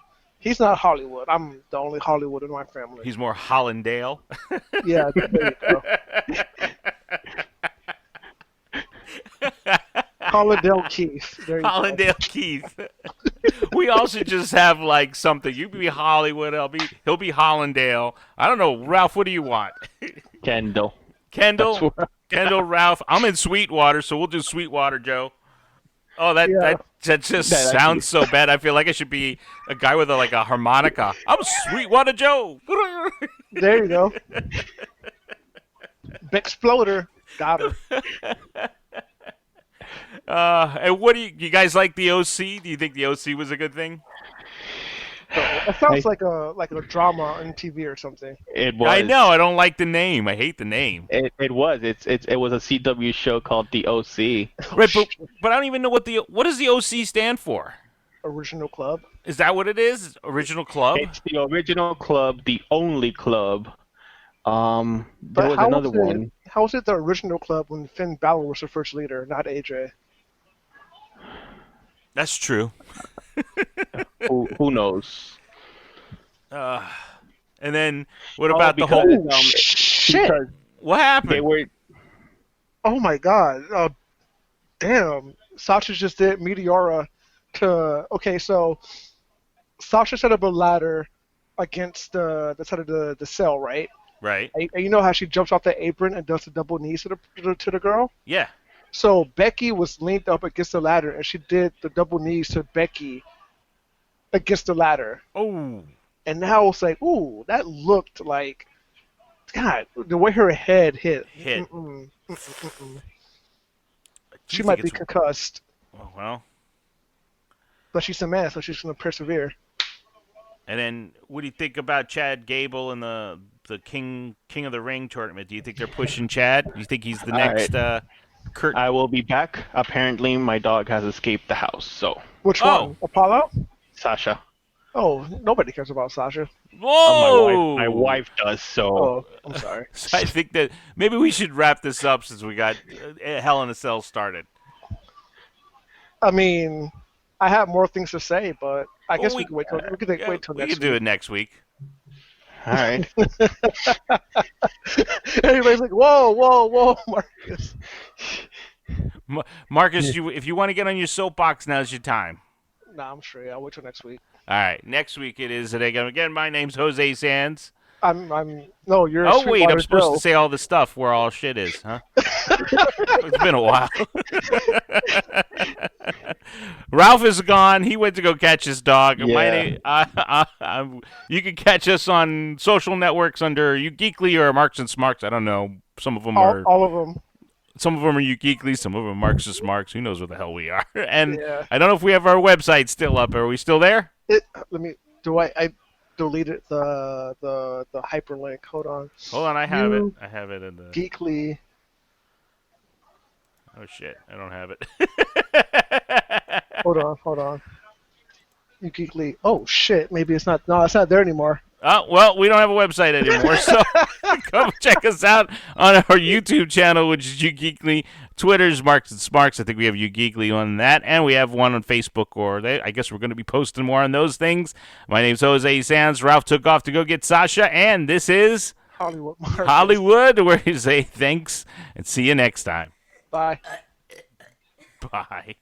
Hollywood. I'm the only Hollywood in my family. He's more Hollandale. Yeah, there you go. Hollandale Keith. There you go. Hollandale Keith. We all should just have like something. You be Hollywood. He'll be Hollandale. I don't know, Ralph. What do you want? Kendall. Kendall. That's what- Kendall. Ralph. I'm in Sweetwater, so we'll do Sweetwater, Joe. Oh, that Yeah. that just That actually- sounds so bad. I feel like I should be a guy with a harmonica. I'm Sweetwater Joe. There you go. Bexploder. Got her. And what do you guys like the OC? Do you think the OC was a good thing? It sounds like a drama on TV or something. It was. I know. I don't like the name. I hate the name. It was. It was a CW show called The OC. Right, but I don't even know what does the OC stand for? Original Club. Is that what it is? Original Club? It's the original club, the only club. There But was another one. How was it the original club when Finn Balor was the first leader, not AJ? That's true. Who knows? And then what about the because, whole? Shit! Because What happened? they were. Oh my god. Damn. Sasha just did Meteora to... Okay, so Sasha set up a ladder against the side of the cell, right? Right. And you know how she jumps off the apron and does the double knees to the girl? Yeah. So Becky was leaned up against the ladder, and she did the double knees to Becky against the ladder. Oh. And now it's like, ooh, that looked like... God, the way her head hit. Hit. She You might think be it's- concussed, Oh, well. but she's a man, so she's going to persevere. And then what do you think about Chad Gable and the King of the Ring tournament? Do you think they're pushing Chad? Do you think he's the All next Kurt? I will be back. Apparently, my dog has escaped the house. So, Which Oh. one? Apollo? Sasha. Oh, nobody cares about Sasha. Whoa! My wife does. So, Oh, I'm sorry. So I think that maybe we should wrap this up since we got Hell in a Cell started. I mean, I have more things to say, but I guess Well, we can wait till wait till we next can do week. it next week. all right. Everybody's like, whoa, Marcus. Marcus, if you want to get on your soapbox, now's your time. Nah, I'm straight. I'll wait till next week. All right, next week it is. Again, my name's Jose Sands. No, you're. Oh, wait, I'm Sweetwater supposed Joe. to say all the stuff where all shit is, huh? It's been a while. Ralph is gone. He went to go catch his dog. Yeah. You can catch us on social networks under You Geekly or Marks&Smarks. I don't know. Some of them are. All of them. Some of them are You Geekly. Some of them are Marks&Smarks. Who knows what the hell we are? And Yeah. I don't know if we have our website still up. Are we still there? Let me. Do I deleted the hyperlink? Hold on. Hold on, I have it. You- I have it in the. Geekly. Oh shit, I don't have it. Hold on. You Geekly. Oh shit. Maybe it's not. No, it's not there anymore. Well, we don't have a website anymore, so come check us out on our YouTube channel, which is YouGeekly. Twitter's Marks&Smarks. I think we have YouGeekly on that, and we have one on Facebook. I guess we're going to be posting more on those things. My name's Jose Sands. Ralph took off to go get Sasha, and this is Hollywood Marcus. Hollywood, where you say thanks and see you next time. Bye. Bye.